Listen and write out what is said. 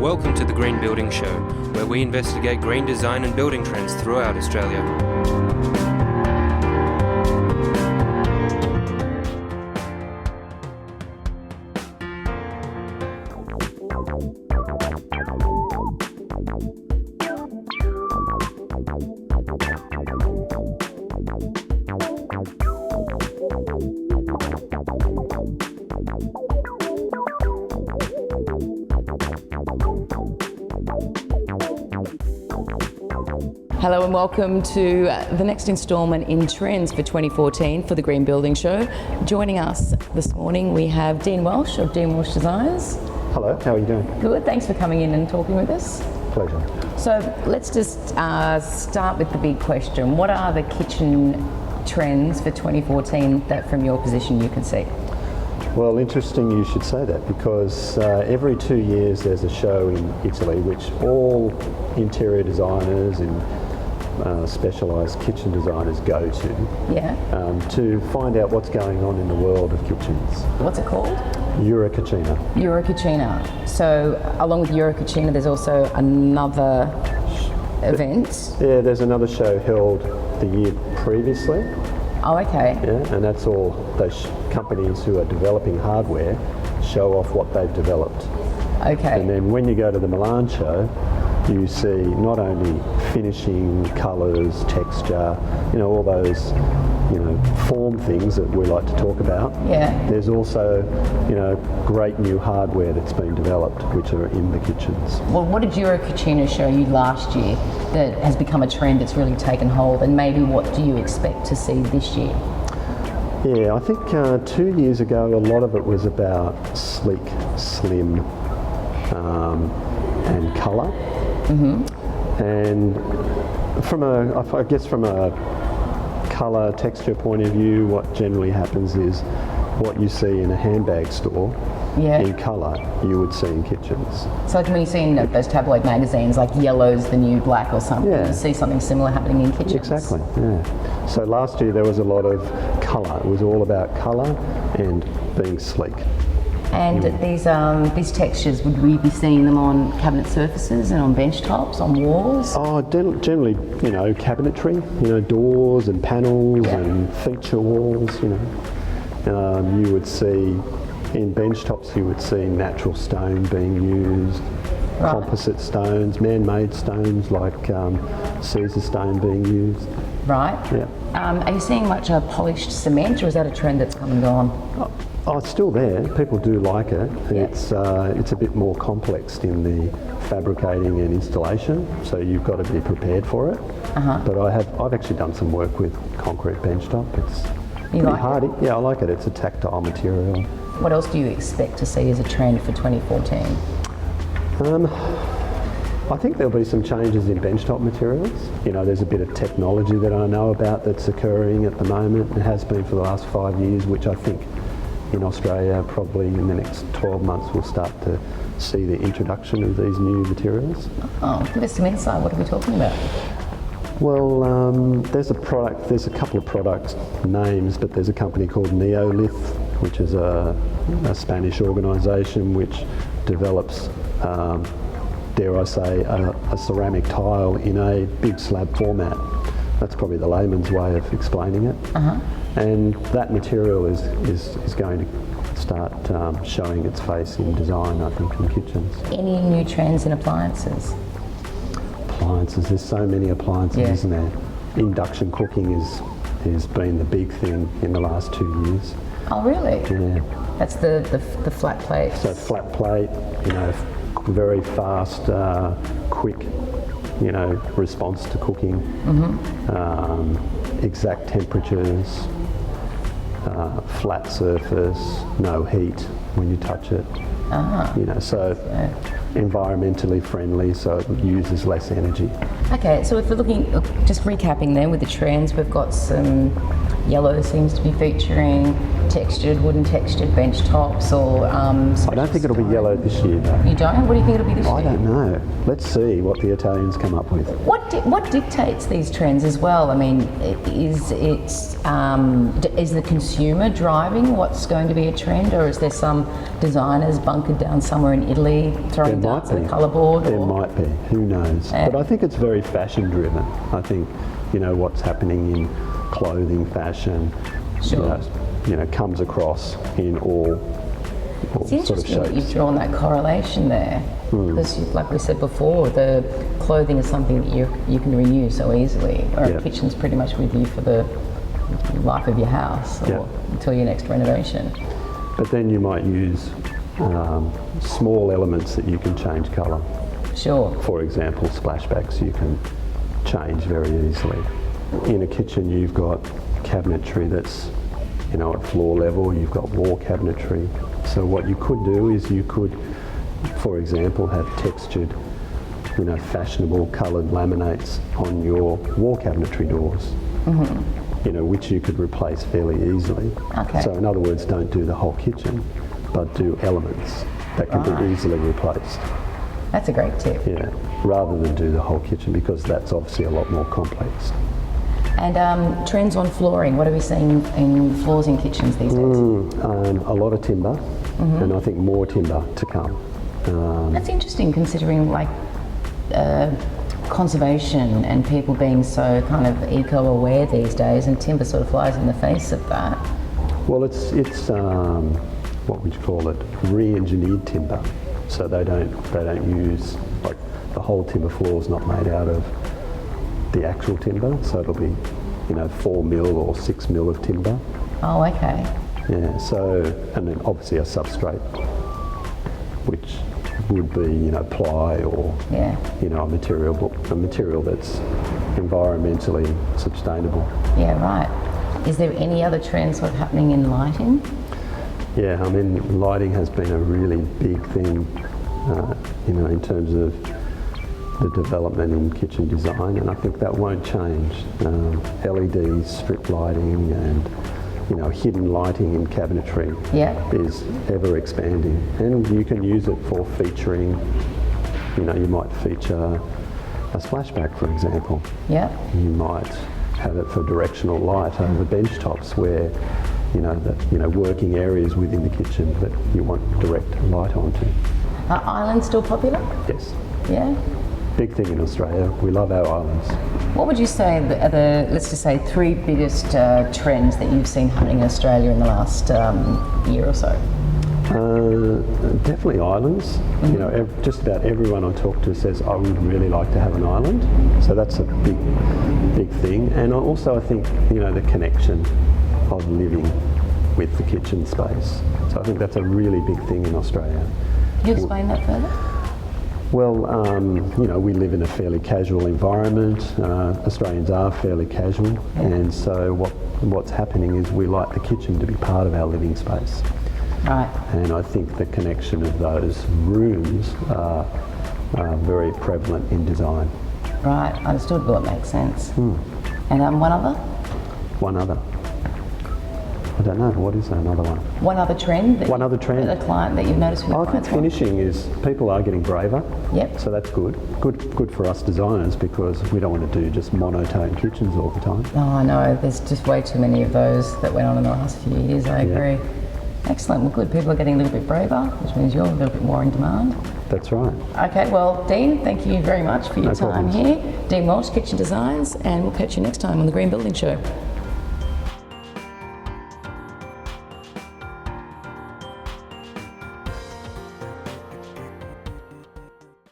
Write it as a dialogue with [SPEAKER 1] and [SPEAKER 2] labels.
[SPEAKER 1] Welcome to the Green Building Show, where we investigate green design and building trends throughout Australia.
[SPEAKER 2] Hello and welcome to the next instalment in Trends for 2014 for the Green Building Show. Joining us this morning we have Dean Welsh of Dean Welsh Designs.
[SPEAKER 3] Hello, how are you doing?
[SPEAKER 2] Good, thanks for coming in and talking with us.
[SPEAKER 3] Pleasure.
[SPEAKER 2] So let's just start with the big question. What are the kitchen trends for 2014 that from your position you can see?
[SPEAKER 3] Well, interesting you should say that, because every 2 years there's a show in Italy which all interior designers and specialised kitchen designers go to find out what's going on in the world of kitchens.
[SPEAKER 2] What's it called?
[SPEAKER 3] Eurokitchen.
[SPEAKER 2] Eurokitchen. So along with Eurokitchen there's also another event.
[SPEAKER 3] Yeah, there's another show held the year previously.
[SPEAKER 2] Oh, okay.
[SPEAKER 3] Yeah, and that's all those companies who are developing hardware show off what they've developed.
[SPEAKER 2] Okay.
[SPEAKER 3] And then when you go to the Milan show, you see not only finishing, colours, texture, all those, form things that we like to talk about.
[SPEAKER 2] Yeah.
[SPEAKER 3] There's also, great new hardware that's been developed, which are in the kitchens.
[SPEAKER 2] Well, what did Eurokitchen show you last year that has become a trend that's really taken hold, and maybe what do you expect to see this year?
[SPEAKER 3] Yeah, I think 2 years ago a lot of it was about sleek, slim, and colour. Mm-hmm. And from a colour texture point of view, what generally happens is what you see in a handbag store in colour you would see in kitchens.
[SPEAKER 2] So like when you see in those tabloid magazines like yellow's the new black or something, you see something similar happening in kitchens.
[SPEAKER 3] Exactly, yeah. So last year there was a lot of colour. It was all about colour and being sleek.
[SPEAKER 2] And these textures, would we be seeing them on cabinet surfaces and on bench tops, on walls?
[SPEAKER 3] Oh, generally, cabinetry, doors and panels and feature walls, you would see, in bench tops you would see natural stone being used, composite stones, man-made stones like Caesar stone being used.
[SPEAKER 2] Right.
[SPEAKER 3] Yeah.
[SPEAKER 2] Are you seeing much polished cement, or is that a trend that's come and gone?
[SPEAKER 3] Oh, it's still there. People do like it.
[SPEAKER 2] Yeah.
[SPEAKER 3] It's a bit more complex in the fabricating and installation, so you've got to be prepared for it. But I've actually done some work with concrete benchtop. It's pretty hardy. Yeah, I like it. It's a tactile material.
[SPEAKER 2] What else do you expect to see as a trend for 2014?
[SPEAKER 3] I think there'll be some changes in benchtop materials. There's a bit of technology that I know about that's occurring at the moment. It has been for the last 5 years, which I think in Australia probably in the next 12 months we'll start to see the introduction of these new materials. Oh,
[SPEAKER 2] give us some insight. What are we talking about?
[SPEAKER 3] Well, there's a couple of product names, but there's a company called Neolith, which is a Spanish organisation which develops, dare I say, a ceramic tile in a big slab format. That's probably the layman's way of explaining it. And that material is going to start showing its face in design, I think, in kitchens. Any
[SPEAKER 2] new trends in appliances?
[SPEAKER 3] Appliances, there's so many appliances, isn't there? Induction cooking has been the big thing in the last 2 years.
[SPEAKER 2] Oh, really?
[SPEAKER 3] Yeah.
[SPEAKER 2] That's the flat plate.
[SPEAKER 3] So flat plate, very fast, quick, response to cooking. Exact temperatures, flat surface, no heat when you touch it. So environmentally friendly, so it uses less energy.
[SPEAKER 2] Okay, so if we're looking, just recapping then with the trends, we've got some yellow seems to be featuring wooden textured bench tops, or
[SPEAKER 3] I don't think it'll be yellow this year though.
[SPEAKER 2] You don't? What do you think it'll be this year?
[SPEAKER 3] I don't know. Let's see what the Italians come up with.
[SPEAKER 2] What? What dictates these trends as well? I mean, is the consumer driving what's going to be a trend, or is there some designers bunkered down somewhere in Italy throwing darts at a colour board?
[SPEAKER 3] There might be. Who knows? But I think it's very fashion driven. I think what's happening in clothing, fashion,
[SPEAKER 2] Sure.
[SPEAKER 3] comes across in all
[SPEAKER 2] It's
[SPEAKER 3] sort of
[SPEAKER 2] interesting that you've
[SPEAKER 3] shapes.
[SPEAKER 2] drawn that correlation there, because like we said before, the clothing is something that you can renew so easily, or
[SPEAKER 3] Yeah.
[SPEAKER 2] a kitchen's pretty much with you for the life of your house, or
[SPEAKER 3] Yeah.
[SPEAKER 2] until your next renovation.
[SPEAKER 3] But then you might use small elements that you can change colour.
[SPEAKER 2] Sure.
[SPEAKER 3] For example, splashbacks you can change very easily. In a kitchen you've got cabinetry that's at floor level, you've got wall cabinetry. So what you could do is you could, for example, have textured, fashionable coloured laminates on your wall cabinetry doors, which you could replace fairly easily.
[SPEAKER 2] Okay.
[SPEAKER 3] So in other words, don't do the whole kitchen, but do elements that can be easily replaced.
[SPEAKER 2] That's a great tip.
[SPEAKER 3] Yeah, rather than do the whole kitchen, because that's obviously a lot more complex.
[SPEAKER 2] And trends on flooring. What are we seeing in floors in kitchens these days?
[SPEAKER 3] A lot of timber, and I think more timber to come.
[SPEAKER 2] That's interesting, considering conservation and people being so kind of eco-aware these days, and timber sort of flies in the face of that.
[SPEAKER 3] Well, it's what would you call it? Re-engineered timber. So they don't use, like, the whole timber floor is not made out of the actual timber, so it'll be 4 mil or 6 mil of timber.
[SPEAKER 2] Oh, okay.
[SPEAKER 3] Yeah, so, and then obviously a substrate, which would be ply or
[SPEAKER 2] Yeah.
[SPEAKER 3] a material that's environmentally sustainable.
[SPEAKER 2] Yeah, right. Is there any other trends sort of happening in lighting?
[SPEAKER 3] Yeah, I mean, lighting has been a really big thing, in terms of the development in kitchen design, and I think that won't change. LEDs, strip lighting, and hidden lighting in cabinetry
[SPEAKER 2] Yeah.
[SPEAKER 3] is ever expanding, and you can use it for featuring. You might feature a splashback, for example.
[SPEAKER 2] Yeah.
[SPEAKER 3] You might have it for directional light over bench tops, where working areas within the kitchen that you want direct light onto.
[SPEAKER 2] Are islands still popular?
[SPEAKER 3] Yes,
[SPEAKER 2] Yeah.
[SPEAKER 3] big thing in Australia. We love our islands.
[SPEAKER 2] What would you say are the, let's just say, 3 biggest trends that you've seen happening in Australia in the last year or so?
[SPEAKER 3] Definitely islands. Just about everyone I talk to says, I would really like to have an island. So that's a big thing. And also I think, the connection of living with the kitchen space. So I think that's a really big thing in Australia.
[SPEAKER 2] Can you explain that further?
[SPEAKER 3] Well, we live in a fairly casual environment. Australians are fairly casual, and so what's happening is we like the kitchen to be part of our living space.
[SPEAKER 2] Right.
[SPEAKER 3] And I think the connection of those rooms are very prevalent in design.
[SPEAKER 2] Right. Understood. Well, it makes sense. And one other?
[SPEAKER 3] One other. I don't know, what is another one?
[SPEAKER 2] One other trend?
[SPEAKER 3] One other trend?
[SPEAKER 2] A client that you've noticed with
[SPEAKER 3] I think
[SPEAKER 2] clients?
[SPEAKER 3] finishing is, people are getting braver.
[SPEAKER 2] Yep.
[SPEAKER 3] So that's good. Good for us designers, because we don't want to do just monotone kitchens all the time.
[SPEAKER 2] Oh, I know. There's just way too many of those that went on in the last few years. I agree. Excellent. Well, good. People are getting a little bit braver, which means you're a little bit more in demand.
[SPEAKER 3] That's right.
[SPEAKER 2] Okay. Well, Dean, thank you very much for your
[SPEAKER 3] No
[SPEAKER 2] time
[SPEAKER 3] problems.
[SPEAKER 2] here. Dean Walsh, Kitchen Designs, and we'll catch you next time on the Green Building Show.